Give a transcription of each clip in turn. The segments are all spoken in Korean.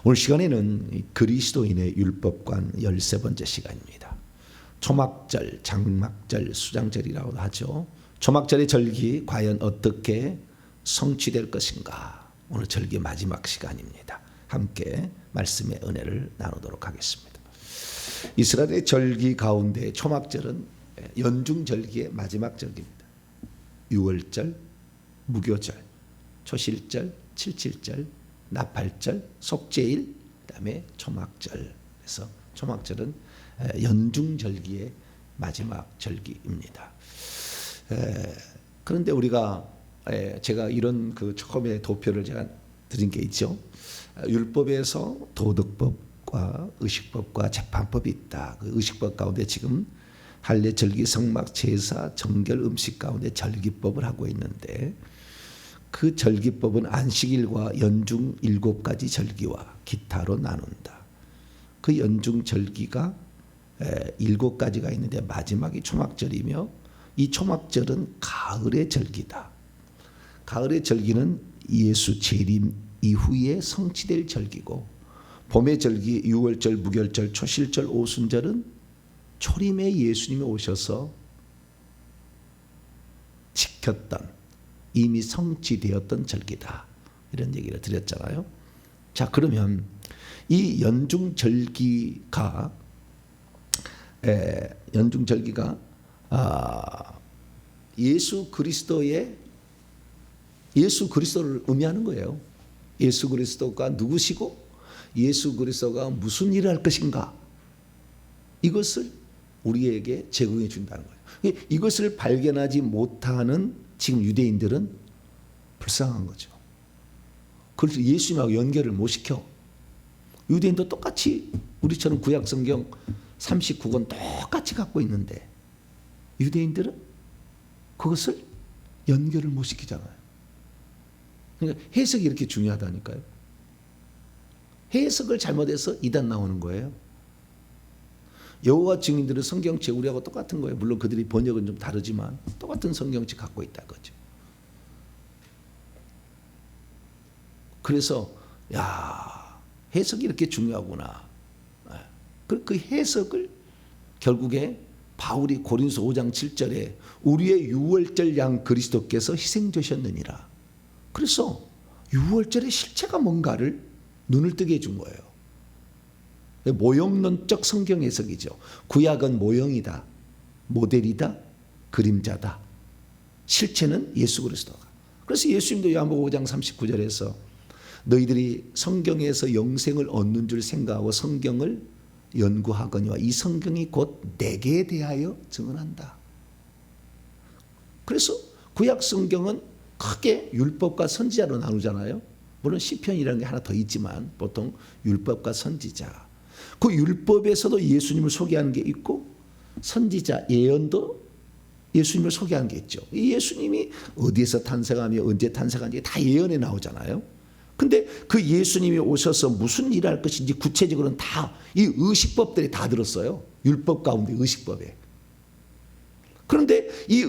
오늘 시간에는 그리스도인의 율법관 13번째 시간입니다. 초막절, 장막절, 수장절이라고도 하죠. 초막절의 절기 과연 어떻게 성취될 것인가? 오늘 절기 마지막 시간입니다. 함께 말씀의 은혜를 나누도록 하겠습니다. 이스라엘의 절기 가운데 초막절은 연중절기의 마지막 절기입니다. 유월절, 무교절, 초실절, 칠칠절, 나팔절, 속죄일, 그다음에 초막절. 그래서 초막절은 연중절기의 마지막 절기입니다. 그런데 우리가 제가 이런 그 처음에 도표를 제가 드린 게 있죠. 율법에서 도덕법과 의식법과 재판법이 있다. 그 의식법 가운데 지금 할례, 절기, 성막, 제사, 정결, 음식 가운데 절기법을 하고 있는데 그 절기법은 안식일과 연중 7가지 절기와 기타로 나눈다. 그 연중 절기가 7가지가 있는데 마지막이 초막절이며 이 초막절은 가을의 절기다. 가을의 절기는 예수 재림 이후에 성취될 절기고, 봄의 절기 유월절, 무교절, 초실절, 오순절은 초림에 예수님이 오셔서 지켰던, 이미 성취되었던 절기다. 이런 얘기를 드렸잖아요. 자, 그러면 이 연중절기가 예수 그리스도를 의미하는 거예요. 예수 그리스도가 누구시고 예수 그리스도가 무슨 일을 할 것인가, 이것을 우리에게 제공해 준다는 거예요. 이것을 발견하지 못하는 지금 유대인들은 불쌍한 거죠. 그래서 예수님하고 연결을 못 시켜. 유대인도 똑같이 우리처럼 구약 성경 39권 똑같이 갖고 있는데 유대인들은 그것을 연결을 못 시키잖아요. 그러니까 해석이 이렇게 중요하다니까요. 해석을 잘못해서 이단 나오는 거예요. 여호와 증인들은 성경책 우리하고 똑같은 거예요. 물론 그들이 번역은 좀 다르지만 똑같은 성경책 갖고 있다 거죠. 그래서 해석이 이렇게 중요하구나. 그 해석을 결국에 바울이 고린도서 5장 7절에 우리의 유월절 양 그리스도께서 희생되셨느니라. 그래서 유월절의 실체가 뭔가를 눈을 뜨게 해준 거예요. 모형론적 성경 해석이죠. 구약은 모형이다, 모델이다, 그림자다. 실체는 예수 그리스도가. 그래서 예수님도 요한복음 5장 39절에서 너희들이 성경에서 영생을 얻는 줄 생각하고 성경을 연구하거니와 이 성경이 곧 내게 대하여 증언한다. 그래서 구약 성경은 크게 율법과 선지자로 나누잖아요. 물론 시편이라는 게 하나 더 있지만 보통 율법과 선지자. 그 율법에서도 예수님을 소개하는 게 있고 선지자 예언도 예수님을 소개하는 게 있죠. 이 예수님이 어디에서 탄생하며 언제 탄생한지 다 예언에 나오잖아요. 근데 그 예수님이 오셔서 무슨 일을 할 것인지 구체적으로는 다 이 의식법들이 다 들었어요. 율법 가운데 의식법에. 그런데 이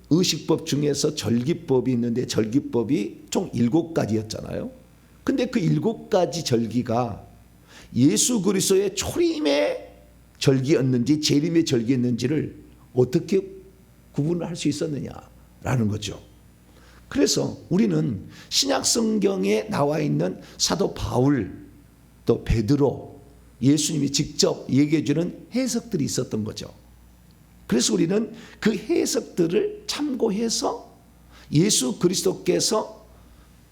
의식법 중에서 절기법이 있는데 절기법이 총 7가지였잖아요. 근데 그 7가지 절기가 예수 그리스도의 초림의 절기였는지 재림의 절기였는지를 어떻게 구분을 할 수 있었느냐라는 거죠. 그래서 우리는 신약 성경에 나와 있는 사도 바울, 또 베드로, 예수님이 직접 얘기해 주는 해석들이 있었던 거죠. 그래서 우리는 그 해석들을 참고해서 예수 그리스도께서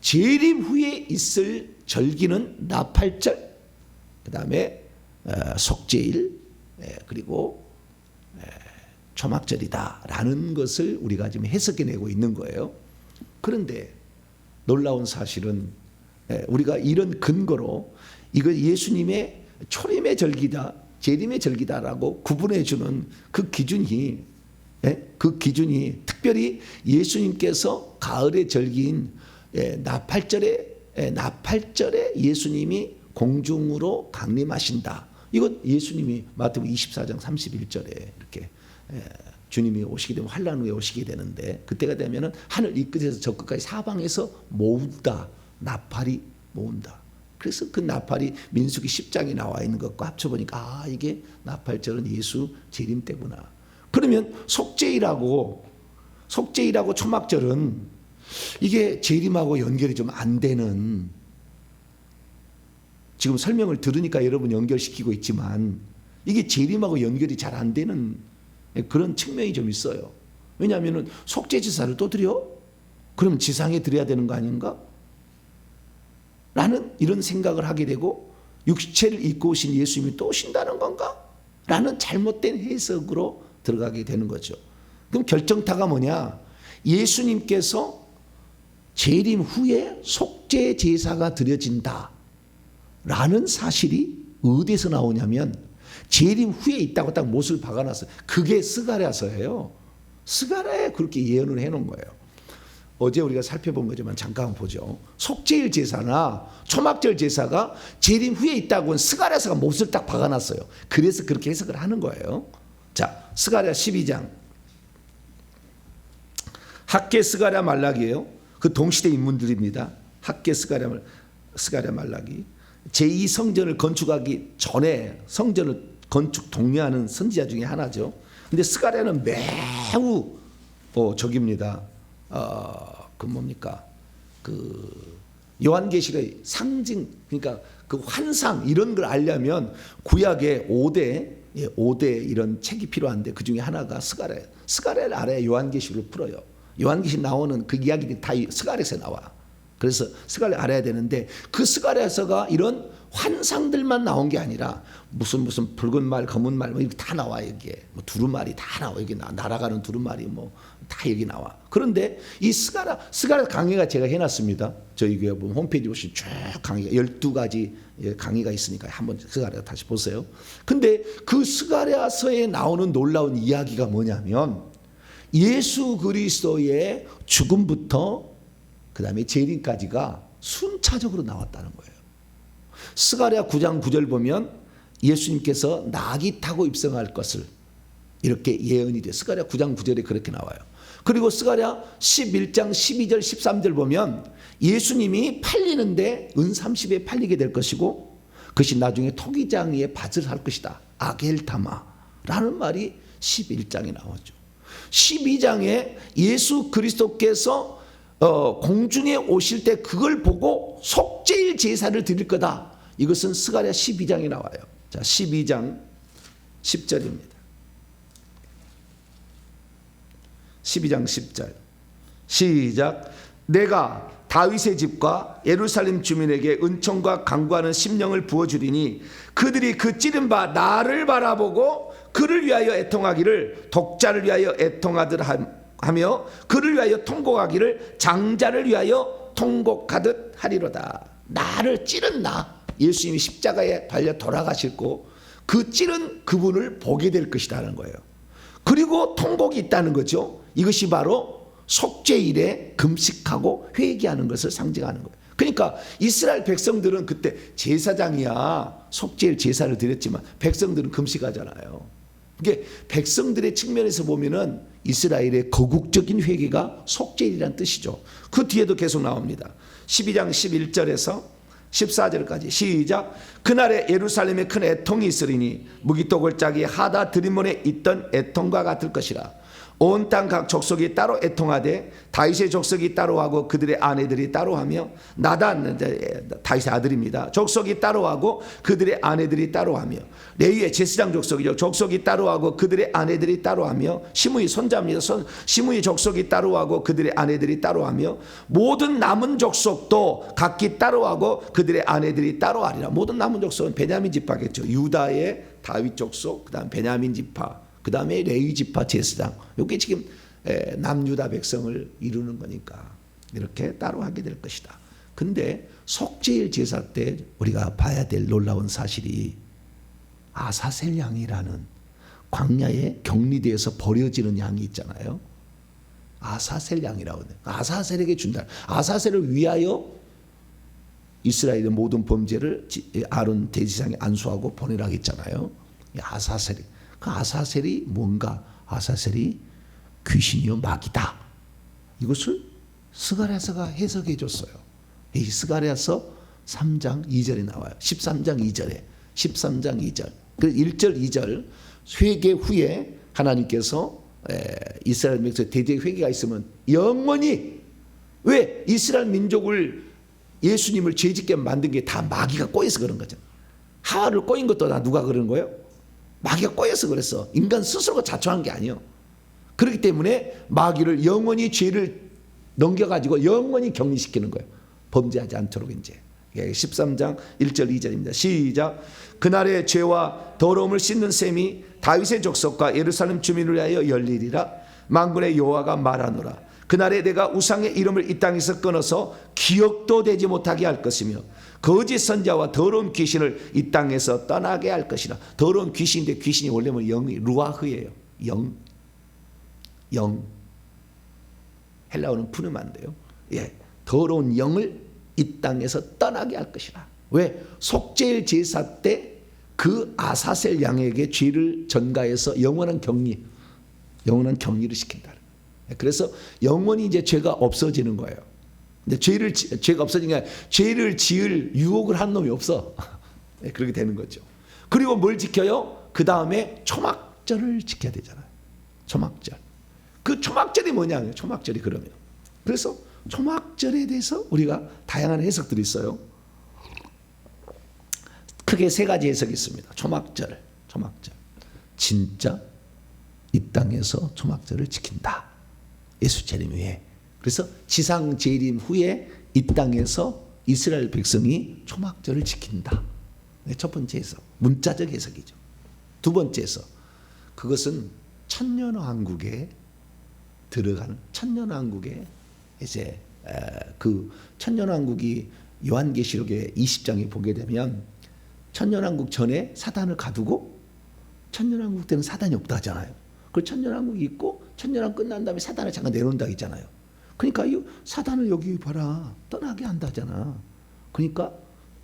재림 후에 있을 절기는 나팔절, 그 다음에 속죄일, 그리고 초막절이다라는 것을 우리가 지금 해석해내고 있는 거예요. 그런데 놀라운 사실은 우리가 이런 근거로 이거 예수님의 초림의 절기다, 재림의 절기다라고 구분해주는 그 기준이 특별히 예수님께서 가을의 절기인 나팔절에 예수님이 공중으로 강림하신다. 이건 예수님이 마태복음 24장 31절에 이렇게 주님이 오시게 되면 환난 후에 오시게 되는데 그때가 되면은 하늘 이 끝에서 저 끝까지 사방에서 모은다. 나팔이 모은다. 그래서 그 나팔이 민수기 10장에 나와 있는 것과 합쳐보니까 이게 나팔절은 예수 재림 때구나. 그러면 속죄일하고 초막절은 이게 재림하고 연결이 좀 안 되는, 지금 설명을 들으니까 여러분 연결시키고 있지만 이게 재림하고 연결이 잘 안 되는 그런 측면이 좀 있어요. 왜냐하면 속죄제사를 또 드려? 그럼 지상에 드려야 되는 거 아닌가? 라는 이런 생각을 하게 되고, 육체를 입고 오신 예수님이 또 오신다는 건가? 라는 잘못된 해석으로 들어가게 되는 거죠. 그럼 결정타가 뭐냐? 예수님께서 재림 후에 속죄 제사가 드려진다 라는 사실이 어디서 나오냐면 재림 후에 있다고 딱 못을 박아놨어요. 그게 스가랴서예요. 스가랴에 그렇게 예언을 해놓은 거예요. 어제 우리가 살펴본 거지만 잠깐 보죠. 속죄일 제사나 초막절 제사가 재림 후에 있다고는 스가랴서가 못을 딱 박아놨어요. 그래서 그렇게 해석을 하는 거예요. 자, 스가랴 12장. 학개, 스가랴, 말라기예요. 그 동시대 인물들입니다. 학개, 스가랴, 말라기. 제2성전을 건축하기 전에 성전을 건축 독려하는 선지자 중에 하나죠. 근데 스가랴는 매우 저기입니다. 그 뭡니까? 그 요한계시록의 상징, 그러니까 그 환상 이런 걸 알려면 구약의 5대 이런 책이 필요한데 그 중에 하나가 스가랴예요. 스가랴를 알아야 요한계시록을 풀어요. 요한계시록 나오는 그 이야기들이 다 스가랴에서 나와. 그래서 스가랴 알아야 되는데 그 스가랴서가 이런 환상들만 나온 게 아니라 무슨 붉은 말, 검은 말 이렇게 다 나와. 여기에 뭐 두루마리 다 나와. 여기 날아가는 두루마리 다 여기 나와. 그런데 이 스가랴 강의가 제가 해놨습니다. 저희 교회 보면 홈페이지 보시면 쭉 강의가 12가지 강의가 있으니까 한번 스가랴 다시 보세요. 근데 그 스가랴서에 나오는 놀라운 이야기가 뭐냐면 예수 그리스도의 죽음부터 그 다음에 재림까지가 순차적으로 나왔다는 거예요. 스가랴 9장 9절 보면 예수님께서 나귀 타고 입성할 것을 이렇게 예언이 돼요. 스가랴 9장 9절에 그렇게 나와요. 그리고 스가랴 11장 12절 13절 보면 예수님이 팔리는데 은 30에 팔리게 될 것이고 그것이 나중에 토기장 위에 밭을 할 것이다. 아겔타마라는 말이 11장에 나오죠. 12장에 예수 그리스도께서 공중에 오실 때 그걸 보고 속죄일 제사를 드릴 거다. 이것은 스가랴 12장에 나와요. 자, 12장 10절입니다. 12장 10절 시작. 내가 다윗의 집과 예루살렘 주민에게 은총과 강구하는 심령을 부어주리니 그들이 그 찌른 바 나를 바라보고 그를 위하여 애통하기를 독자를 위하여 애통하듯 하며 그를 위하여 통곡하기를 장자를 위하여 통곡하듯 하리로다. 나를 찌른 나, 예수님이 십자가에 달려 돌아가시고 그 찌른 그분을 보게 될 것이라는 거예요. 그리고 통곡이 있다는 거죠. 이것이 바로 속죄일에 금식하고 회개하는 것을 상징하는 거예요. 그러니까 이스라엘 백성들은 그때 제사장이야 속죄일 제사를 드렸지만 백성들은 금식하잖아요. 이게 백성들의 측면에서 보면은 이스라엘의 거국적인 회개가 속죄일이라는 뜻이죠. 그 뒤에도 계속 나옵니다. 12장 11절에서 14절까지 시작. 그날에 예루살렘에 큰 애통이 있으리니 무기토 골짜기 하다 드리몬에 있던 애통과 같을 것이라. 온 땅 각 족속이 따로 애통하되 다윗의 족속이 따로 하고 그들의 아내들이 따로 하며 나단 다윗의 아들입니다. 족속이 따로 하고 그들의 아내들이 따로 하며 레위의 제사장 족속이죠. 족속이 따로 하고 그들의 아내들이 따로 하며 시므이 손자입니다. 시므이 족속이 따로 하고 그들의 아내들이 따로 하며 모든 남은 족속도 각기 따로 하고 그들의 아내들이 따로 하리라. 모든 남은 족속은 베냐민 지파겠죠. 유다의 다윗 족속, 그다음 베냐민 지파, 그 다음에 레위 지파 제사장, 이게 지금 남유다 백성을 이루는 거니까 이렇게 따로 하게 될 것이다. 근데 속죄일 제사 때 우리가 봐야 될 놀라운 사실이 아사셀 양이라는 광야의 격리대에서 버려지는 양이 있잖아요. 아사셀 양이라고 해요. 아사셀에게 준다. 아사셀을 위하여 이스라엘의 모든 범죄를 아론 대지상에 안수하고 보내라고 했잖아요. 아사셀이. 그 아사셀이 뭔가? 아사셀이 귀신이요 마귀다. 이것을 스가랴서가 해석해 줬어요. 이 스가랴서 13장 2절에 나와요. 13장 2절에 13장 2절. 그 1절 2절 회개 후에 하나님께서 이스라엘 민족에 대대 회개가 있으면 영원히, 왜 이스라엘 민족을 예수님을 죄짓게 만든 게 다 마귀가 꼬여서 그런 거죠. 하와를 꼬인 것도 다 누가 그런 거예요? 마귀가 꼬여서 그랬어. 인간 스스로가 자초한 게 아니에요. 그렇기 때문에 마귀를 영원히 죄를 넘겨가지고 영원히 격리시키는 거예요. 범죄하지 않도록 이제. 13장 1절 2절입니다. 시작. 그날의 죄와 더러움을 씻는 셈이 다윗의 족속과 예루살렘 주민을 위하여 열리리라. 만군의 여호와가 말하노라. 그날에 내가 우상의 이름을 이 땅에서 끊어서 기억도 되지 못하게 할 것이며 거짓 선자와 더러운 귀신을 이 땅에서 떠나게 할 것이라. 더러운 귀신인데 귀신이 원래는 영이 루아흐예요. 영. 헬라어는 푸르만데요. 예, 더러운 영을 이 땅에서 떠나게 할 것이라. 왜? 속죄일 제사 때 그 아사셀 양에게 죄를 전가해서 영원한 격리를 시킨다. 그래서 영원히 이제 죄가 없어지는 거예요. 근데 죄가 없어지는 게 죄를 지을 유혹을 한 놈이 없어. 네, 그렇게 되는 거죠. 그리고 뭘 지켜요? 그 다음에 초막절을 지켜야 되잖아요. 초막절. 그 초막절이 뭐냐? 초막절이 그러면. 그래서 초막절에 대해서 우리가 다양한 해석들이 있어요. 크게 세 가지 해석이 있습니다. 초막절. 진짜 이 땅에서 초막절을 지킨다. 예수 재림 후에. 그래서 지상 재림 후에 이 땅에서 이스라엘 백성이 초막절을 지킨다. 첫 번째 해석, 문자적 해석이죠. 두 번째 해석, 그것은 천년왕국에 들어가는, 천년왕국에 이제 그 천년왕국이 요한계시록의 20장에 보게 되면 천년왕국 전에 사단을 가두고 천년왕국 때는 사단이 없다 하잖아요. 그 천년왕국이 있고 천년왕국 끝난 다음에 사단을 잠깐 내놓는다 했잖아요. 그러니까 이 사단을 여기 봐라, 떠나게 한다잖아. 그러니까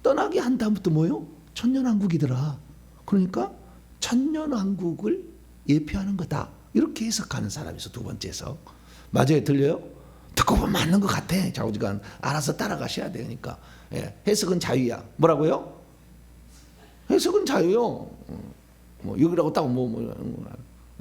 떠나게 한 다음부터 뭐요? 천년왕국이더라. 그러니까 천년왕국을 예표하는 거다. 이렇게 해석하는 사람이 있어. 두 번째 해석. 맞아요? 들려요? 듣고 보면 맞는 것 같아. 좌우지간 알아서 따라가셔야 되니까. 예, 해석은 자유야. 뭐라고요? 해석은 자유요. 뭐 여기라고 딱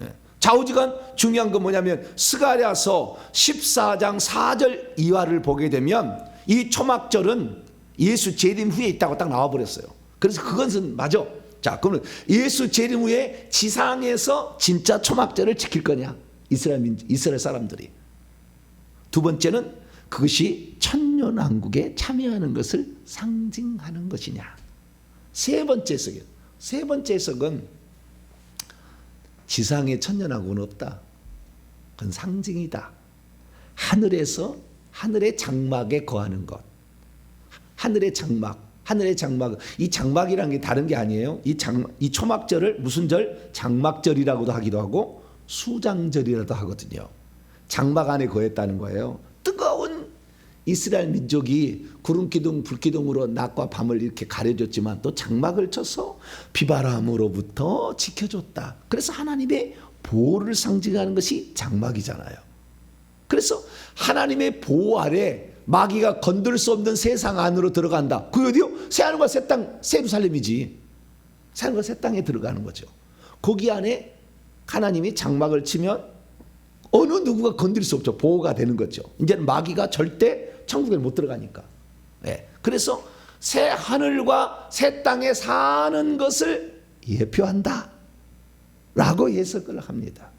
예. 좌우지간 중요한 건 뭐냐면 스가랴서 14장 4절 이하를 보게 되면 이 초막절은 예수 재림 후에 있다고 딱 나와버렸어요. 그래서 그것은 맞아. 자, 그러면 예수 재림 후에 지상에서 진짜 초막절을 지킬 거냐? 이스라엘 사람들이. 두 번째는 그것이 천년왕국에 참여하는 것을 상징하는 것이냐? 세 번째 해석은 지상에 천년왕국은 없다. 그건 상징이다. 하늘의 장막에 거하는 것. 하늘의 장막. 이 장막이라는 게 다른 게 아니에요. 이 초막절을 무슨 절? 장막절이라고도 하기도 하고 수장절이라도 하거든요. 장막 안에 거했다는 거예요. 뜨거운 이스라엘 민족이 구름기둥 불기둥으로 낮과 밤을 이렇게 가려줬지만 또 장막을 쳐서 비바람으로부터 지켜줬다. 그래서 하나님의 보호를 상징하는 것이 장막이잖아요. 그래서 하나님의 보호 아래 마귀가 건들 수 없는 세상 안으로 들어간다. 그게 어디요? 새하늘과 새 땅, 새 예루살렘이지. 새하늘과 새 땅에 들어가는 거죠. 거기 안에 하나님이 장막을 치면 어느 누구가 건드릴 수 없죠. 보호가 되는 거죠. 이제는 마귀가 절대 천국에 못 들어가니까. 네. 그래서 새 하늘과 새 땅에 사는 것을 예표한다 라고 해석을 합니다.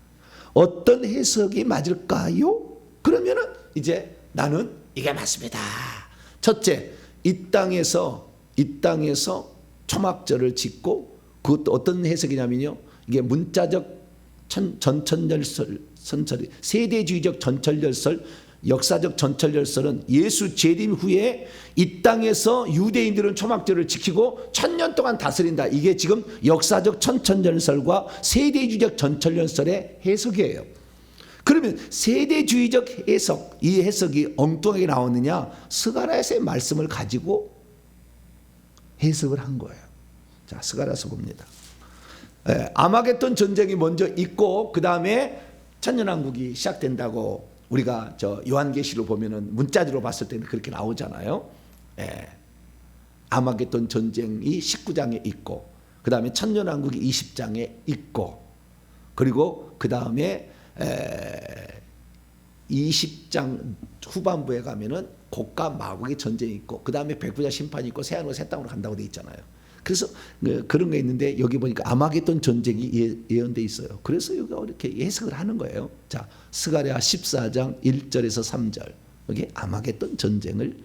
어떤 해석이 맞을까요? 그러면은 이제 나는 이게 맞습니다. 첫째, 이 땅에서 초막절을 짓고, 그것도 어떤 해석이냐면요, 이게 문자적 전천절설, 세대주의적 전천절설, 역사적 전천절설은 예수 재림 후에 이 땅에서 유대인들은 초막절을 지키고 1000년 동안 다스린다. 이게 지금 역사적 전천절설과 세대주의적 전천절설의 해석이에요. 그러면 세대주의적 해석, 이 해석이 엉뚱하게 나오느냐? 스가랴서의 말씀을 가지고 해석을 한 거예요. 자, 스가랴서 봅니다. 아마겟돈 전쟁이 먼저 있고 그 다음에 천년왕국이 시작된다고 우리가 저 요한계시로 보면은 문자적으로 봤을 때는 그렇게 나오잖아요. 아마겟돈 전쟁이 19장에 있고, 그 다음에 천년왕국이 20장에 있고, 그리고 그 다음에 20장 후반부에 가면은 곡과 마곡의 전쟁이 있고, 그 다음에 백부자 심판이 있고 새하늘과 새 땅으로 간다고 돼 있잖아요. 그래서 그런 게 있는데 여기 보니까 아마겟돈 전쟁이 예언돼 있어요. 그래서 여기가 이렇게 해석을 하는 거예요. 자, 스가랴 14장 1절에서 3절, 여기 아마겟돈 전쟁을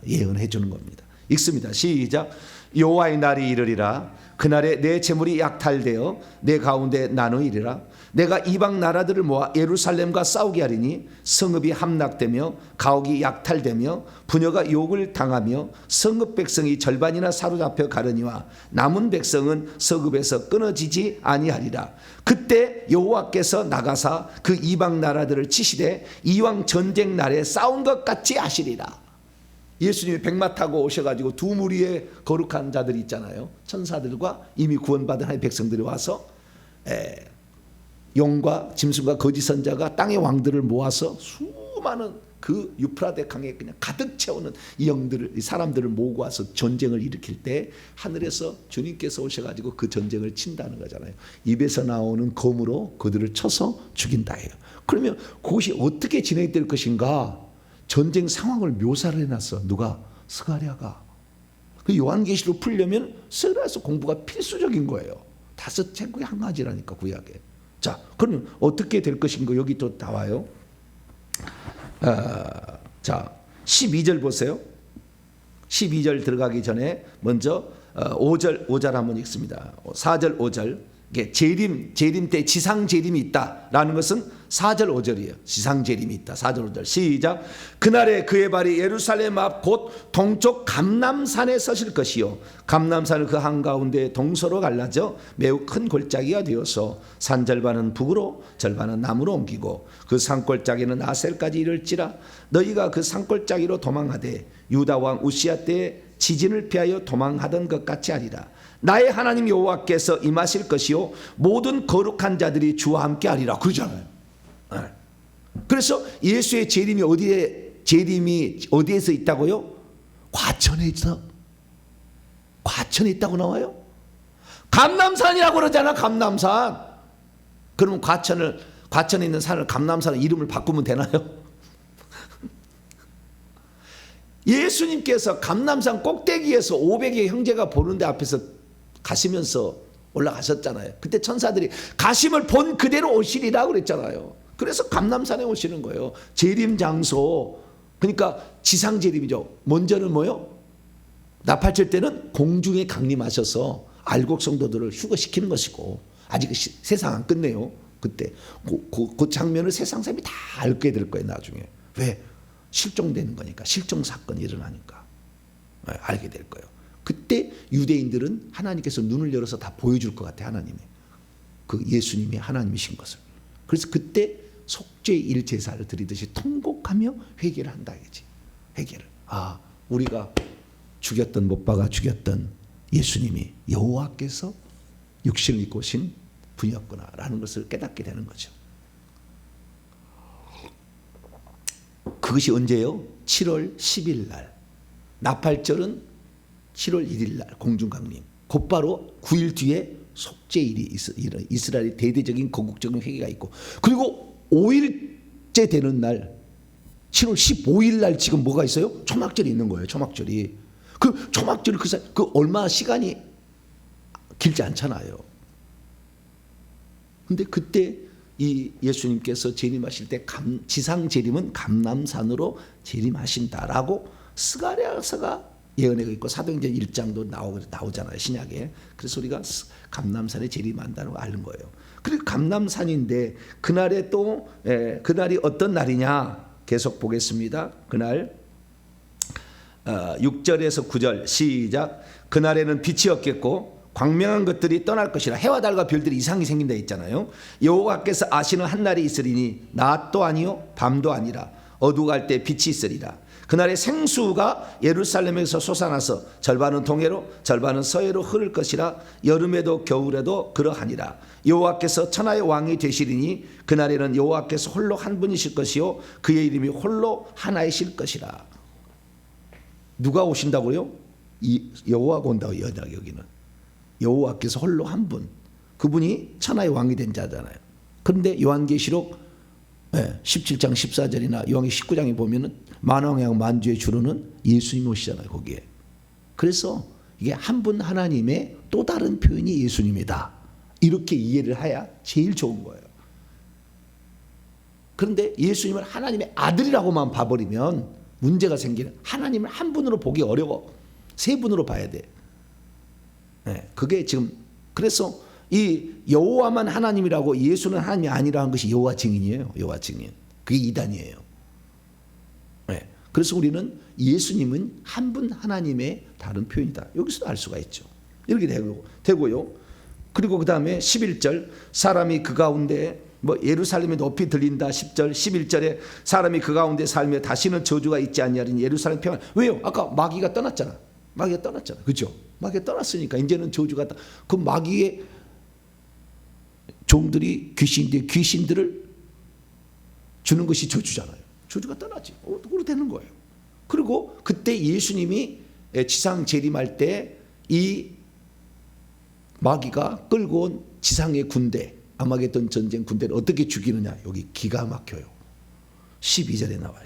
예언해 주는 겁니다. 읽습니다. 시작. 여호와의 날이 이르리라. 그날에 내 재물이 약탈되어 내 가운데 나누이리라. 내가 이방 나라들을 모아 예루살렘과 싸우게 하리니 성읍이 함락되며 가옥이 약탈되며 부녀가 욕을 당하며 성읍 백성이 절반이나 사로잡혀 가려니와 남은 백성은 성읍에서 끊어지지 아니하리라. 그때 여호와께서 나가사 그 이방 나라들을 치시되 이왕 전쟁 날에 싸운 것 같이 하시리라. 예수님이 백마 타고 오셔가지고 두 무리의 거룩한 자들이 있잖아요. 천사들과 이미 구원받은 하나님의 백성들이 와서 용과 짐승과 거짓 선자가 땅의 왕들을 모아서 수많은 그 유프라데 강에 그냥 가득 채우는 이 영들을, 이 사람들을 모으고 와서 전쟁을 일으킬 때 하늘에서 주님께서 오셔가지고 그 전쟁을 친다는 거잖아요. 입에서 나오는 검으로 그들을 쳐서 죽인다예요. 그러면 그것이 어떻게 진행될 것인가? 전쟁 상황을 묘사를 해놨어. 누가? 스가랴가. 그 요한계시로 풀려면 스가랴에서 공부가 필수적인 거예요. 5책 중에 한 가지라니까, 구약에. 자, 그러면 어떻게 될 것인가? 여기 또 나와요. 자, 12절 보세요. 12절 들어가기 전에 먼저 5절 한번 읽습니다. 4절 5절. 재림 때 지상 재림이 있다라는 것은 4절 5절이에요. 지상 재림이 있다. 4절 5절. 시작. 그날에 그의 발이 예루살렘 앞 곧 동쪽 감람산에 서실 것이요 감람산을 그 한가운데 동서로 갈라져 매우 큰 골짜기가 되어서 산 절반은 북으로 절반은 남으로 옮기고 그 산골짜기는 아셀까지 이를지라. 너희가 그 산골짜기로 도망하되 유다 왕 우시야 때에 지진을 피하여 도망하던 것 같이 하리라. 나의 하나님 여호와께서 임하실 것이요 모든 거룩한 자들이 주와 함께 하리라. 그러잖아요. 그래서 예수의 재림이 어디에서 있다고요? 과천에 있어. 과천에 있다고 나와요. 감람산이라고 그러잖아. 감람산. 그러면 과천에 있는 산을 감람산 이름을 바꾸면 되나요? 예수님께서 감람산 꼭대기에서 500의 형제가 보는데 앞에서 가시면서 올라가셨잖아요. 그때 천사들이 가심을 본 그대로 오시리라 그랬잖아요. 그래서 감람산에 오시는 거예요. 재림 장소. 그러니까 지상 재림이죠. 먼저는 뭐요? 나팔칠 때는 공중에 강림하셔서 알곡 성도들을 휴거시키는 것이고, 아직 세상 안 끝내요. 그때 그 장면을 세상 사람이 다 알게 될 거예요. 나중에. 왜? 실종되는 거니까. 실종 사건이 일어나니까 알게 될 거예요. 그때 유대인들은 하나님께서 눈을 열어서 다 보여줄 것 같아. 하나님이 그 예수님이 하나님이신 것을. 그래서 그때 속죄 일제사를 드리듯이 통곡하며 회개를 한다 이거지. 회개를. 아, 우리가 죽였던, 못 박아 죽였던 예수님이 여호와께서 육신을 입고 오신 분이었구나라는 것을 깨닫게 되는 거죠. 그것이 언제요? 7월 10일 날. 나팔절은 7월 1일 날 공중강림. 곧바로 9일 뒤에 속죄일이 이스라엘의 대대적인 거국적인 회개가 있고, 그리고 5일째 되는 날 7월 15일 날 지금 뭐가 있어요? 초막절이 있는 거예요. 초막절이. 그 초막절이 그 얼마 시간이 길지 않잖아요. 근데 그때 이 예수님께서 재림하실 때 지상 재림은 감람산으로 재림하신다라고 스가랴서가 예언하고 있고 사도행전 1장도 나오잖아요. 신약에. 그래서 우리가 감람산에 재림한다는 걸 아는 거예요. 그리고 감람산인데 그날에 또 그날이 어떤 날이냐 계속 보겠습니다. 그날 6절에서 9절 시작. 그날에는 빛이 없겠고 광명한 것들이 떠날 것이라. 해와 달과 별들이 이상이 생긴다 했잖아요. 여호와께서 아시는 한 날이 있으리니 낮도 아니요 밤도 아니라 어두갈 때 빛이 있으리라. 그날에 생수가 예루살렘에서 솟아나서 절반은 동해로 절반은 서해로 흐를 것이라. 여름에도 겨울에도 그러하니라. 여호와께서 천하의 왕이 되시리니 그날에는 여호와께서 홀로 한 분이실 것이요 그의 이름이 홀로 하나이실 것이라. 누가 오신다고요? 이 여호와가 온다고 여기는 여호와께서 홀로 한 분, 그분이 천하의 왕이 된 자잖아요. 그런데 요한계시록 17장 14절이나 요한계시록 19장에 보면은 만왕의 만주의 주로는 예수님 오시잖아요, 거기에. 그래서 이게 한 분 하나님의 또 다른 표현이 예수님이다, 이렇게 이해를 해야 제일 좋은 거예요. 그런데 예수님을 하나님의 아들이라고만 봐버리면 문제가 생기는, 하나님을 한 분으로 보기 어려워. 세 분으로 봐야 돼. 그게 지금, 그래서 이 여호와만 하나님이라고 예수는 하나님이 아니라는 것이 여호와 증인이에요. 여호와 증인. 그게 이단이에요. 그래서 우리는 예수님은 한 분 하나님의 다른 표현이다, 여기서도 알 수가 있죠. 이렇게 되고요. 그리고 그 다음에 11절, 사람이 그 가운데 예루살렘이 높이 들린다. 10절 11절에 사람이 그 가운데 살며 다시는 저주가 있지 아니하리니 예루살렘 평안. 왜요? 아까 마귀가 떠났잖아. 마귀가 떠났잖아. 그렇죠? 마귀가 떠났으니까 이제는 저주가, 그 마귀의 종들이 귀신들을 주는 것이 저주잖아요. 저주가 떠나지. 그렇게 되는 거예요. 그리고 그때 예수님이 지상 재림할 때 이 마귀가 끌고 온 지상의 군대, 아마겟돈 전쟁 군대를 어떻게 죽이느냐, 여기 기가 막혀요. 12절에 나와요.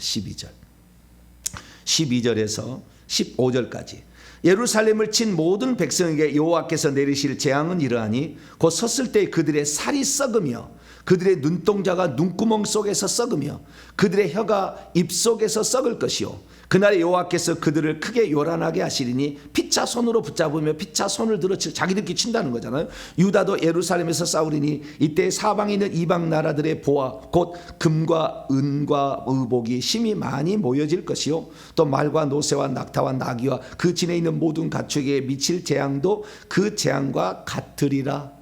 12절에서 15절까지. 예루살렘을 친 모든 백성에게 여호와께서 내리실 재앙은 이러하니 곧 섰을 때 그들의 살이 썩으며 그들의 눈동자가 눈구멍 속에서 썩으며 그들의 혀가 입 속에서 썩을 것이요 그날에 여호와께서 그들을 크게 요란하게 하시리니 피차 손으로 붙잡으며 피차 손을 들어 자기들끼리 친다는 거잖아요. 유다도 예루살렘에서 싸우리니 이때 사방에 있는 이방 나라들의 보화 곧 금과 은과 의복이 심히 많이 모여질 것이요 또 말과 노새와 낙타와 나귀와 그 진에 있는 모든 가축에게 미칠 재앙도 그 재앙과 같으리라.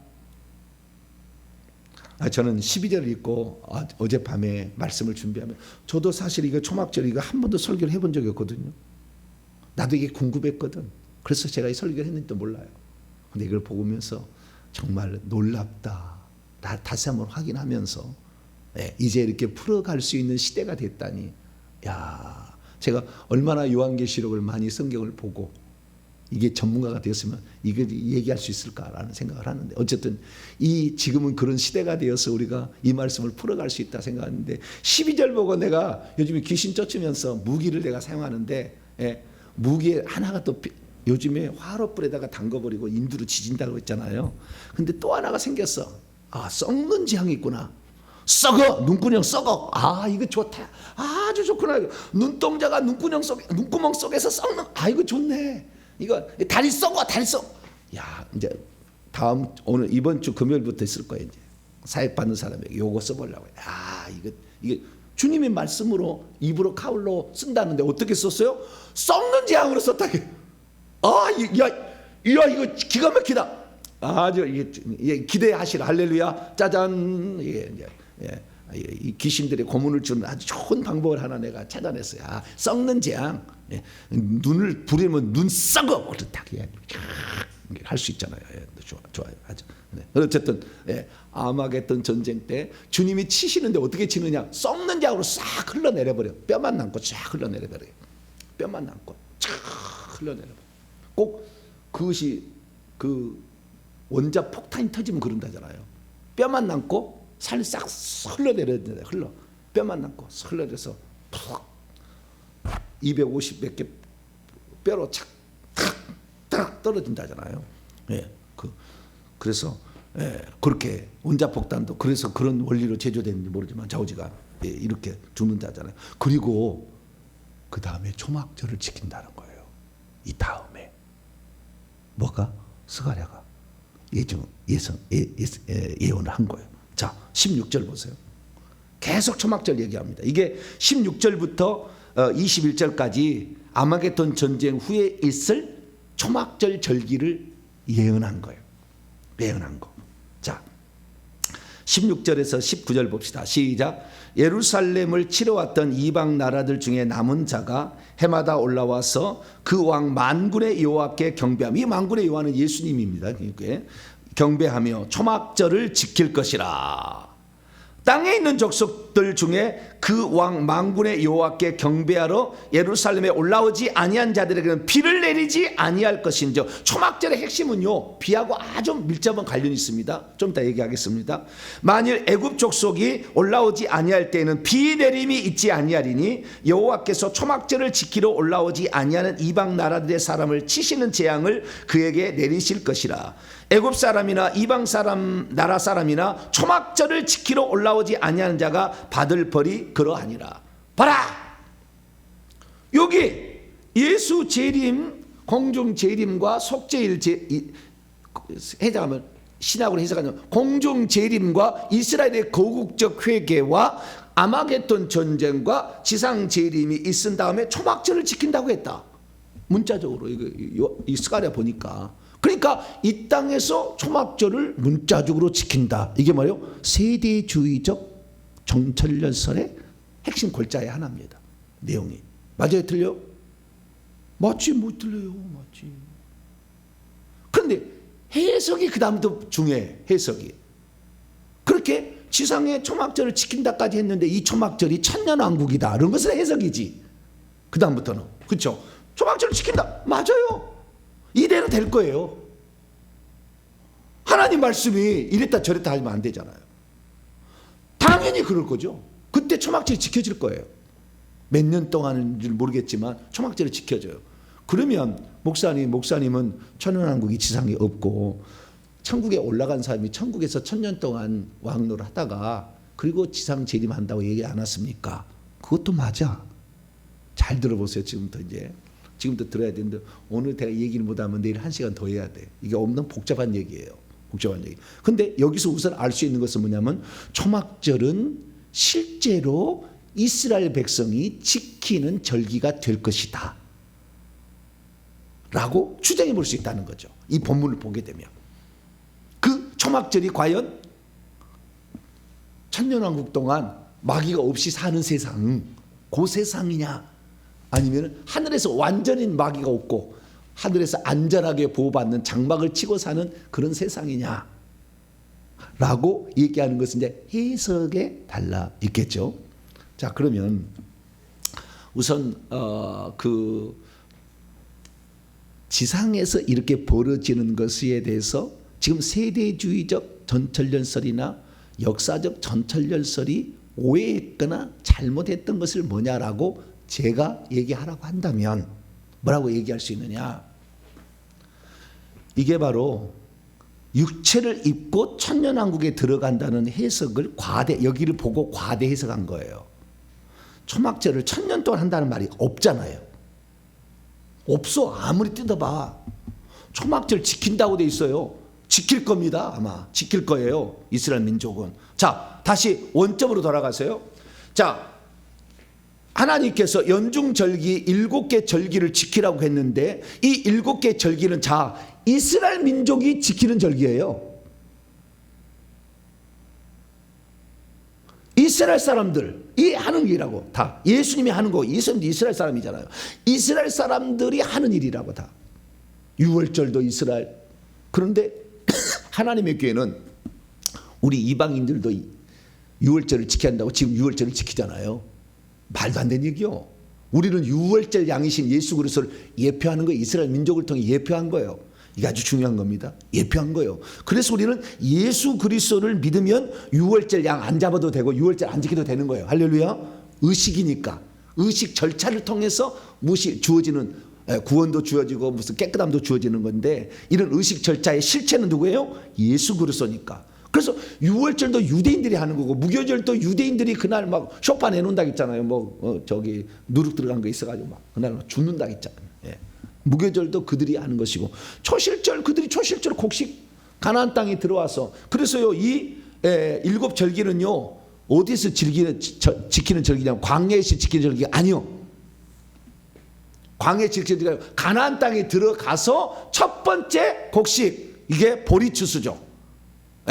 저는 12절을 읽고 어젯밤에 말씀을 준비하면, 저도 사실 이거 초막절 이거 한 번도 설교를 해본 적이 없거든요. 나도 이게 궁금했거든. 그래서 제가 이 설교를 했는지도 몰라요. 근데 이걸 보면서 정말 놀랍다. 다시 한번 확인하면서 이제 이렇게 풀어갈 수 있는 시대가 됐다니. 야, 제가 얼마나 요한계시록을 많이 성경을 보고 이게 전문가가 되었으면 이거 얘기할 수 있을까라는 생각을 하는데, 어쨌든 지금은 그런 시대가 되어서 우리가 이 말씀을 풀어갈 수 있다 생각하는데, 12절 보고 내가 요즘에 귀신 쫓으면서 무기를 내가 사용하는데, 무기에 하나가 또 요즘에 화롯불에다가 담궈버리고 인두로 지진다고 했잖아요. 근데 또 하나가 생겼어. 썩는 재앙이 있구나. 썩어, 눈구녕 썩어. 이거 좋다. 아주 좋구나. 눈동자가 눈구멍 속에서 썩는. 이거 좋네. 이거 다리 썩어, 다리 썩어. 야, 이제 오늘 이번 주 금요일부터 있을 거예요. 이제 사역 받는 사람에게 요거 써보려고. 이게 주님의 말씀으로 입으로 카울로 쓴다는데 어떻게 썼어요? 썩는 재앙으로 썼다. 이거 기가 막히다. 아주 이게 기대하시라. 할렐루야. 짜잔. 이 귀신들의 고문을 주는 아주 좋은 방법을 하나 내가 찾아냈어요. 썩는 재앙. 눈을 부리면 눈 썩어. 딱 할 수 있잖아요. 좋아요. 아주. 어쨌든 아마겟돈 전쟁 때 주님이 치시는데 어떻게 치느냐? 썩는 재앙으로 싹 흘러내려버려. 뼈만 남고 쫙 흘러내려버려요. 뼈만 남고 쫙 흘러내려버려. 꼭 그것이 그 원자 폭탄이 터지면 그런다잖아요. 뼈만 남고 살이 싹 흘러내려야 흘러. 뼈만 남고 흘러내려서 푹 250 몇 개 뼈로 착 떨어진다잖아요. 그래서 그렇게 원자폭탄도 그래서 그런 원리로 제조되는지 모르지만 좌우지가 이렇게 죽는다잖아요. 그리고 그 다음에 초막절을 지킨다는 거예요. 이 다음에 뭐가 스가랴가 예언을 한 거예요. 자, 16절 보세요. 계속 초막절 얘기합니다. 이게 16절부터 21절까지 아마겟돈 전쟁 후에 있을 초막절 절기를 예언한 거예요. 예언한 거. 자, 16절에서 19절 봅시다. 시작. 예루살렘을 치러 왔던 이방 나라들 중에 남은 자가 해마다 올라와서 그 왕 만군의 여호와께 경배하며, 이 만군의 여호와는 예수님입니다. 경배하며 초막절을 지킬 것이라. 땅에 있는 족속들 중에 그 왕 만군의 여호와께 경배하러 예루살렘에 올라오지 아니한 자들에게는 비를 내리지 아니할 것인저. 초막절의 핵심은요, 비하고 아주 밀접한 관련이 있습니다. 좀 이따 얘기하겠습니다. 만일 애굽 족속이 올라오지 아니할 때에는 비 내림이 있지 아니하리니 여호와께서 초막절을 지키러 올라오지 아니하는 이방 나라들의 사람을 치시는 재앙을 그에게 내리실 것이라. 애굽 사람이나 이방 사람 나라 사람이나 초막절을 지키러 올라오지 아니하는 자가 받을 벌이 그러하니라. 봐라, 여기 예수 재림, 공중 재림과 속죄일 해석하면, 신학으로 해석하면 공중 재림과 이스라엘의 거국적 회개와 아마겟돈 전쟁과 지상 재림이 있은 다음에 초막절을 지킨다고 했다. 문자적으로 이 스가랴 보니까. 그러니까 이 땅에서 초막절을 문자적으로 지킨다. 이게 뭐예요? 세대주의적 정철련설의 핵심 골자의 하나입니다. 내용이. 맞아요? 틀려? 맞지? 못 틀려요. 맞지. 그런데 해석이 그 다음부터 중요해. 해석이. 그렇게 지상의 초막절을 지킨다까지 했는데 이 초막절이 천년왕국이다, 이런 것은 해석이지. 그 다음부터는. 그렇죠? 초막절을 지킨다. 맞아요. 이대로 될 거예요. 하나님 말씀이 이랬다 저랬다 하면 안 되잖아요. 당연히 그럴 거죠. 그때 초막절이 지켜질 거예요. 몇 년 동안인지 모르겠지만 초막절이 지켜져요. 그러면 목사님은 천년왕국이 지상에 없고 천국에 올라간 사람이 천국에서 1000년 동안 왕노를 하다가 그리고 지상 재림한다고 얘기 안 했습니까? 그것도 맞아. 잘 들어보세요. 지금부터 들어야 되는데 오늘 내가 얘기를 못하면 내일 1시간 더 해야 돼. 이게 없는 복잡한 얘기예요. 복잡한 얘기. 근데 여기서 우선 알 수 있는 것은 뭐냐면 초막절은 실제로 이스라엘 백성이 지키는 절기가 될 것이다 라고 추정해 볼 수 있다는 거죠. 이 본문을 보게 되면. 그 초막절이 과연 천년왕국 동안 마귀가 없이 사는 세상, 그 세상이냐, 아니면 하늘에서 완전히 마귀가 없고 하늘에서 안전하게 보호받는 장막을 치고 사는 그런 세상이냐 라고 얘기하는 것은 이제 해석에 달라 있겠죠. 자, 그러면 우선 그 지상에서 이렇게 벌어지는 것에 대해서 지금 세대주의적 전철련설이나 역사적 전철련설이 오해했거나 잘못했던 것을 뭐냐라고 제가 얘기하라고 한다면 뭐라고 얘기할 수 있느냐? 이게 바로 육체를 입고 천년왕국에 들어간다는 해석을 여기를 보고 과대 해석한 거예요. 초막절을 1000년 동안 한다는 말이 없잖아요. 없어. 아무리 뜯어봐. 초막절 지킨다고 돼 있어요. 지킬 겁니다. 아마 지킬 거예요. 이스라엘 민족은. 자, 다시 원점으로 돌아가세요. 자, 하나님께서 연중절기 7개 절기를 지키라고 했는데 이 7개 절기는 자, 이스라엘 민족이 지키는 절기예요. 이스라엘 사람들이 하는 일이라고. 다 예수님이 하는 거. 예수님도 이스라엘 사람이잖아요. 이스라엘 사람들이 하는 일이라고. 다 유월절도 이스라엘. 그런데 하나님의 교회는 우리 이방인들도 유월절을 지켜야 한다고 지금 유월절을 지키잖아요. 말도 안 되는 얘기요. 우리는 유월절 양이신 예수 그리스도를 예표하는 거예요. 이스라엘 민족을 통해 예표한 거예요. 이게 아주 중요한 겁니다. 예표한 거예요. 그래서 우리는 예수 그리스도를 믿으면 유월절 양 안 잡아도 되고 유월절 안 지켜도 되는 거예요. 할렐루야. 의식이니까. 의식 절차를 통해서 주어지는 구원도 주어지고 무슨 깨끗함도 주어지는 건데 이런 의식 절차의 실체는 누구예요? 예수 그리스도니까. 그래서 유월절도 유대인들이 하는 거고 무교절도 유대인들이 그날 막 쇼파 내놓는다 했잖아요. 저기 누룩 들어간 거 있어가지고 막 그날 죽는다 했잖아요. 예. 무교절도 그들이 하는 것이고 초실절 그들이 초실절 곡식 가나안 땅에 들어와서 그래서요 이 7절기는요 어디서 지키는 절기냐면 광야에서 지키는 절기가 아니요. 광야에 지키는 절기가 가나안 땅에 들어가서 첫 번째 곡식 이게 보리추수죠.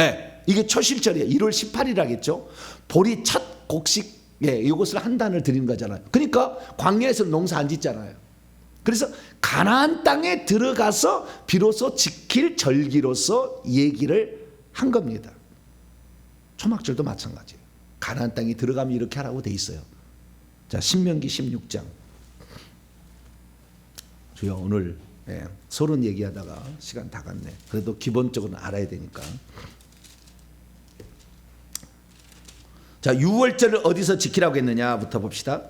예. 이게 초실절이에요. 1월 18일이라겠죠. 보리 첫 곡식 이것을 한 단을 드리는 거잖아요. 그러니까 광야에서 농사 안 짓잖아요. 그래서 가나안 땅에 들어가서 비로소 지킬 절기로서 얘기를 한 겁니다. 초막절도 마찬가지예요. 가나안 땅에 들어가면 이렇게 하라고 돼 있어요. 자, 신명기 16장. 주여, 오늘 서론 얘기하다가 시간 다 갔네. 그래도 기본적으로 알아야 되니까. 자, 유월절을 어디서 지키라고 했느냐부터 봅시다.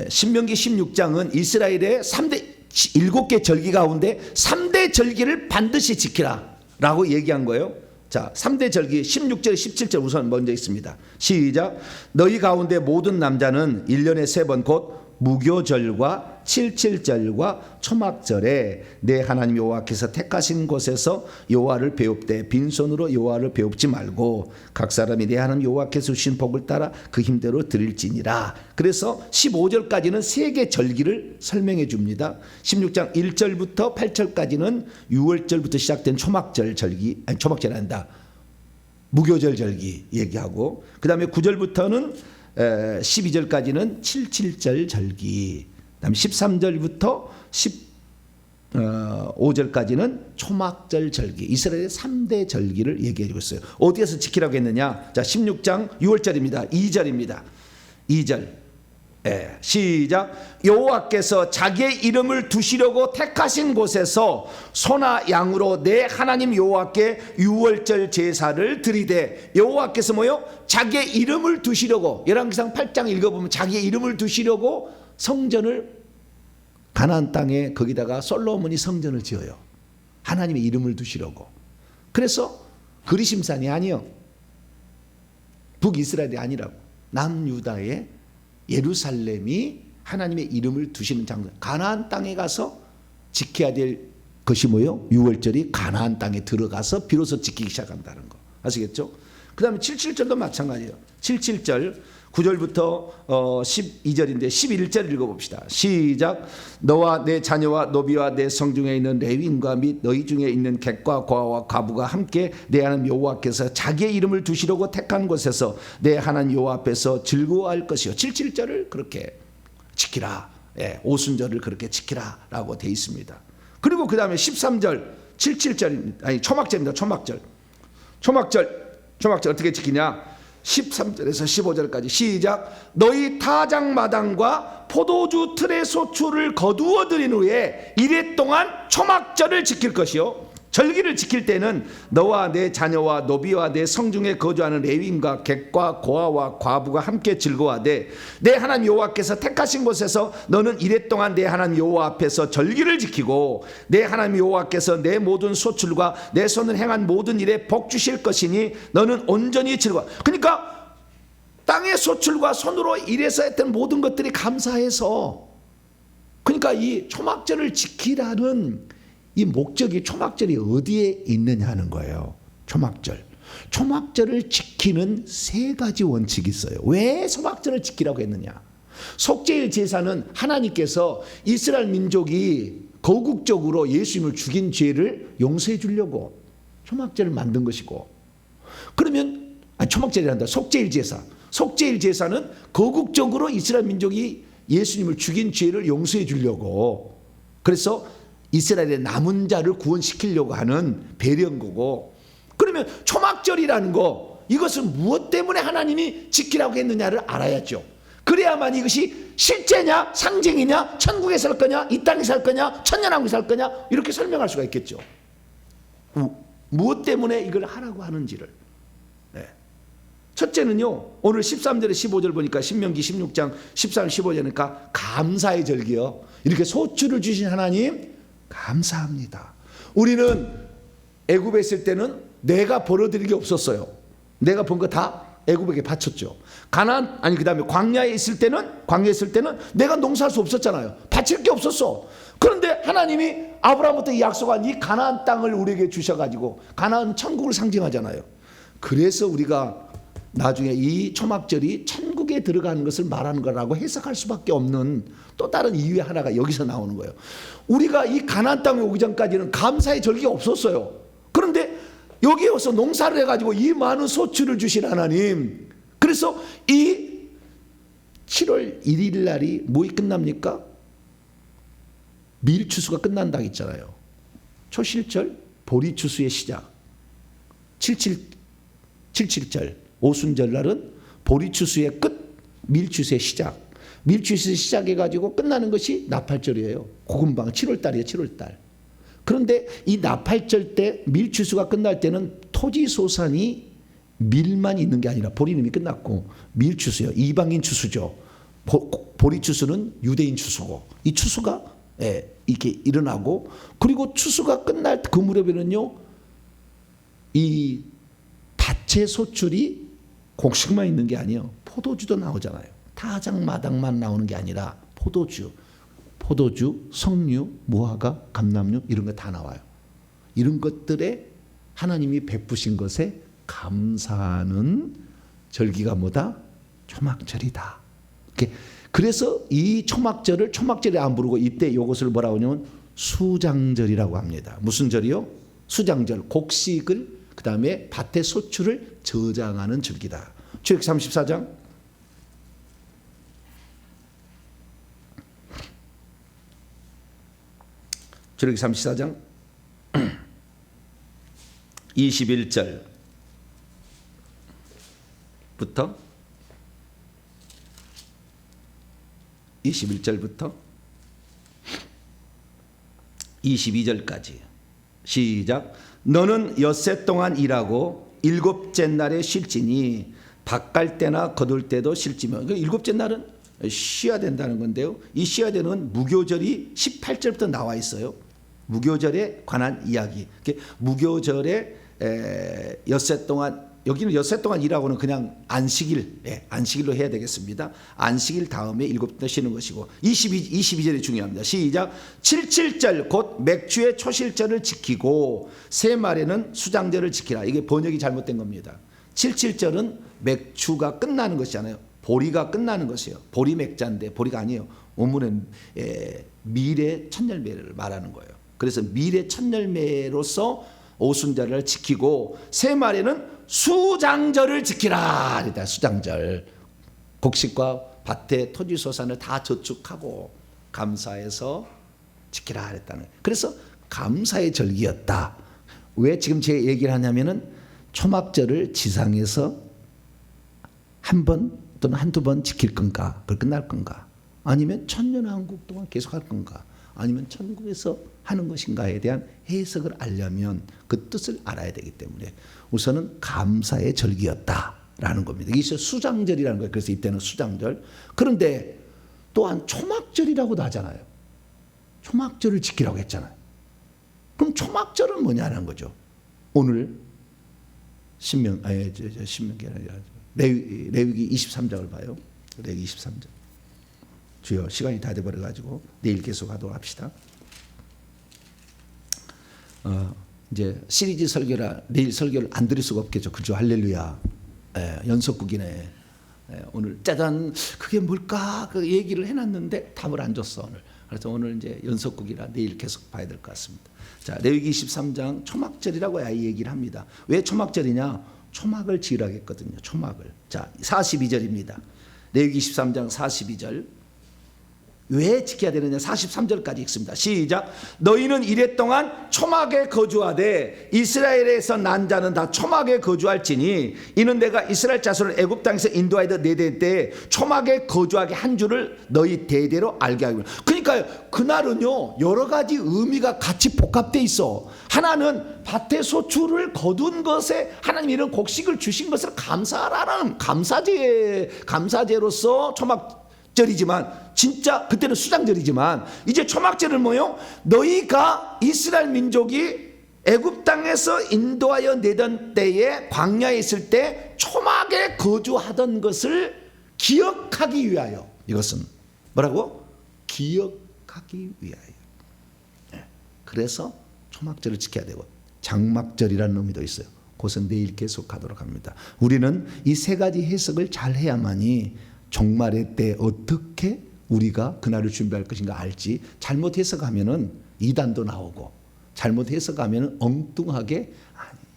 신명기 16장은 이스라엘의 7개 절기 가운데 3대 절기를 반드시 지키라 라고 얘기한 거예요. 자, 3대 절기 16절 17절 우선 먼저 있습니다. 시작. 너희 가운데 모든 남자는 1년에 3번 곧 무교절과 칠칠절과 초막절에 내 하나님 여호와께서 택하신 곳에서 여호와를 배웁되 빈손으로 여호와를 배웁지 말고 각 사람이 내 하나님 여호와께서 주신 복을 따라 그 힘대로 드릴지니라. 그래서 15절까지는 3개 절기를 설명해 줍니다. 16장 1절부터 8절까지는 6월절부터 시작된 초막절 절기, 아니 초막절이 아니다, 무교절 절기 얘기하고, 그 다음에 9절부터는 12절까지는 칠칠절 절기, 그다음에 13절부터 15절까지는 초막절 절기, 이스라엘의 3대 절기를 얘기해 주고 있어요. 어디에서 지키라고 했느냐? 자, 16장 6월절입니다. 2절입니다. 2절. 시작. 여호와께서 자기의 이름을 두시려고 택하신 곳에서 소나 양으로 내 하나님 여호와께 유월절 제사를 드리되, 여호와께서 뭐요? 자기의 이름을 두시려고, 열왕기상 8장 읽어보면 자기의 이름을 두시려고 성전을, 가나안 땅에 거기다가 솔로몬이 성전을 지어요. 하나님의 이름을 두시려고. 그래서 그리심산이 아니요, 북이스라엘이 아니라고, 남유다의 예루살렘이 하나님의 이름을 두시는 장소, 가나안 땅에 가서 지켜야 될 것이 뭐예요? 유월절이 가나안 땅에 들어가서 비로소 지키기 시작한다는 거 아시겠죠? 그 다음에 77절도 마찬가지예요. 77절 9절부터 12절인데 11절 읽어봅시다. 시작. 너와 내 자녀와 노비와 내 성중에 있는 레위인과 및 너희 중에 있는 객과 고아와 과부가 함께 내 하나님 여호와께서 자기의 이름을 두시려고 택한 곳에서 내 하나님 여호와 앞에서 즐거워할 것이요. 77절을 그렇게 지키라, 오순절을 그렇게 지키라 라고 되어 있습니다. 그리고 그 다음에 13절 77절, 아니 초막절입니다. 초막절 어떻게 지키냐? 13절에서 15절까지 시작. 너희 타작마당과 포도주 틀의 소출을 거두어 들인 후에 이래 동안 초막절을 지킬 것이요. 절기를 지킬 때는 너와 내 자녀와 노비와 내 성중에 거주하는 레위인과 객과 고아와 과부가 함께 즐거워하되 내 하나님 여호와께서 택하신 곳에서 너는 이래 동안 내 하나님 여호와 앞에서 절기를 지키고 내 하나님 여호와께서 내 모든 소출과 내 손을 행한 모든 일에 복 주실 것이니 너는 온전히 즐거워. 그러니까 땅의 소출과 손으로 일해서 했던 모든 것들이 감사해서, 그러니까 이 초막절을 지키라는 이 목적이, 초막절이 어디에 있느냐 하는 거예요. 초막절을 지키는 3가지 원칙이 있어요. 왜 초막절을 지키라고 했느냐? 속죄일 제사는 하나님께서 이스라엘 민족이 거국적으로 예수님을 죽인 죄를 용서해 주려고 초막절을 만든 것이고, 그러면 초막절이란다. 속죄일 제사는 거국적으로 이스라엘 민족이 예수님을 죽인 죄를 용서해 주려고, 그래서 이스라엘의 남은 자를 구원시키려고 하는 배려인 거고, 그러면 초막절이라는 거, 이것은 무엇 때문에 하나님이 지키라고 했느냐를 알아야죠. 그래야만 이것이 실제냐 상징이냐, 천국에 살 거냐 이 땅에 살 거냐 천년왕국에 살 거냐 이렇게 설명할 수가 있겠죠. 무엇 때문에 이걸 하라고 하는지를. 첫째는요, 오늘 13절에 15절 보니까 신명기 16장 13, 15절이니까 감사의 절기요. 이렇게 소출을 주신 하나님 감사합니다. 우리는 애굽에 있을 때는 내가 벌어들일 게 없었어요. 내가 번 거 다 애굽에게 바쳤죠. 그 다음에 광야에 있을 때는 내가 농사할 수 없었잖아요. 바칠 게 없었어. 그런데 하나님이 아브라함부터 약속한 이 가나안 땅을 우리에게 주셔가지고, 가나안 천국을 상징하잖아요. 그래서 우리가 나중에 이 초막절이 천국에 들어가는 것을 말하는 거라고 해석할 수밖에 없는 또 다른 이유의 하나가 여기서 나오는 거예요. 우리가 이 가나안 땅에 오기 전까지는 감사의 절기가 없었어요. 그런데 여기에 와서 농사를 해가지고 이 많은 소출을 주신 하나님, 그래서 이 7월 1일 날이 뭐이 끝납니까? 밀추수가 끝난다고 했잖아요. 초실절 보리추수의 시작, 77절 오순절날은 보리추수의 끝, 밀추수의 시작. 밀추수의 시작해가지고 끝나는 것이 나팔절이에요. 고금방 7월달이에요. 7월달. 그런데 이 나팔절 때 밀추수가 끝날 때는 토지소산이 밀만 있는 게 아니라 보리님이 끝났고 밀추수요. 이방인 추수죠. 보리추수는 유대인 추수고 이 추수가 이렇게 일어나고 그리고 추수가 끝날 그 무렵에는요. 이 밭의 소출이 곡식만 있는 게 아니에요. 포도주도 나오잖아요. 타작마당만 나오는 게 아니라 포도주, 석류, 무화과, 감람류 이런 거 다 나와요. 이런 것들에 하나님이 베푸신 것에 감사하는 절기가 뭐다? 초막절이다. 그래서 이 초막절을 초막절에 안 부르고 이때 이것을 뭐라고 하냐면 수장절이라고 합니다. 무슨 절이요? 수장절. 곡식을 그 다음에 밭의 소출을 저장하는 절기다. 출애굽기 34장 출애굽기 34장 21절부터 22절까지 시작. 너는 엿새 동안 일하고 일곱째 날에 쉴지니 밭갈 때나 거둘 때도 쉴지며. 일곱째 날은 쉬어야 된다는 건데요. 이 쉬어야 되는 무교절이 18절부터 나와 있어요. 무교절에 관한 이야기. 무교절에 엿새 동안 여기는 엿새 동안 일하고는 그냥 안식일, 안식일로 해야 되겠습니다. 안식일 다음에 일곱째 쉬는 것이고 22절이 중요합니다. 시작. 77절 곧 맥주의 초실절을 지키고 세 말에는 수장절을 지키라. 이게 번역이 잘못된 겁니다. 77절은 맥주가 끝나는 것이잖아요. 보리가 끝나는 것이에요. 보리 맥자인데 보리가 아니에요. 원문은 밀의 첫 열매를 말하는 거예요. 그래서 밀의 첫 열매로서 오순절을 지키고 세 말에는 수장절을 지키라. 그러니까 수장절. 곡식과 밭의 토지소산을 다 저축하고 감사해서 지키라 그랬다는 거예요. 그래서 감사의 절기였다. 왜 지금 제 얘기를 하냐면은 초막절을 지상에서 한 번 또는 한두 번 지킬 건가? 그걸 끝날 건가? 아니면 천년왕국 동안 계속 할 건가? 아니면 천국에서 하는 것인가에 대한 해석을 알려면 그 뜻을 알아야 되기 때문에 우선은 감사의 절기였다라는 겁니다. 이게 수장절이라는 거예요. 그래서 이때는 수장절. 그런데 또한 초막절이라고도 하잖아요. 초막절을 지키라고 했잖아요. 그럼 초막절은 뭐냐는 거죠. 오늘 신명기 아니라 레위기 23장을 봐요. 레위기 23장. 주여 시간이 다 돼버려가지고 내일 계속하도록 합시다. 이제 시리즈 설교라 내일 설교를 안 드릴 수가 없겠죠. 그죠? 할렐루야. 연속극이네. 오늘 짜잔 그게 뭘까? 그 얘기를 해놨는데 답을 안 줬어 오늘. 그래서 오늘 이제 연속극이라 내일 계속 봐야 될 것 같습니다. 자, 레위기 23장 초막절이라고 아예 얘기를 합니다. 왜 초막절이냐? 초막을 지으라고 했거든요. 초막을. 자, 42절입니다. 레위기 23장 42절. 왜 지켜야 되느냐? 43절까지 읽습니다. 시작. 너희는 이래 동안 초막에 거주하되 이스라엘에서 난 자는 다 초막에 거주할지니 이는 내가 이스라엘 자손을 애굽 땅에서 인도하여 내대 때 초막에 거주하게 한 줄을 너희 대대로 알게 하기로. 그러니까 그날은요 여러 가지 의미가 같이 복합돼 있어. 하나는 밭의 소출을 거둔 것에 하나님 이런 곡식을 주신 것을 감사하라는 감사제로서 초막 절이지만 진짜 그때는 수장절이지만 이제 초막절은 뭐요? 너희가 이스라엘 민족이 애굽 땅에서 인도하여 내던 때에 광야에 있을 때 초막에 거주하던 것을 기억하기 위하여. 이것은 뭐라고? 기억하기 위하여. 그래서 초막절을 지켜야 되고 장막절이라는 의미도 있어요. 그것은 내일 계속하도록 합니다. 우리는 이 세 가지 해석을 잘 해야만이 종말의 때 어떻게 우리가 그날을 준비할 것인가 알지. 잘못 해석하면은 이단도 나오고 잘못 해석하면은 엉뚱하게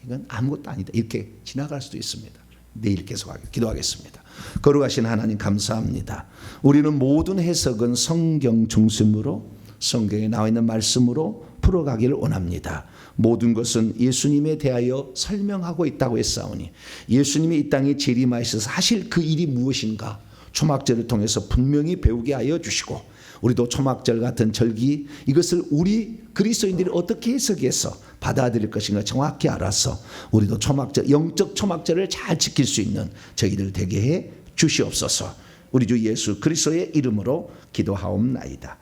이건 아무것도 아니다 이렇게 지나갈 수도 있습니다. 내일 계속 기도하겠습니다. 거룩하신 하나님 감사합니다. 우리는 모든 해석은 성경 중심으로 성경에 나와 있는 말씀으로 풀어가기를 원합니다. 모든 것은 예수님에 대하여 설명하고 있다고 했사오니 예수님이 이 땅에 재림하셔서 하실 그 일이 무엇인가 초막절을 통해서 분명히 배우게 하여 주시고, 우리도 초막절 같은 절기 이것을 우리 그리스도인들이 어떻게 해석해서 받아들일 것인가 정확히 알아서 우리도 초막절, 영적 초막절을 잘 지킬 수 있는 저희들 되게 해 주시옵소서. 우리 주 예수 그리스도의 이름으로 기도하옵나이다.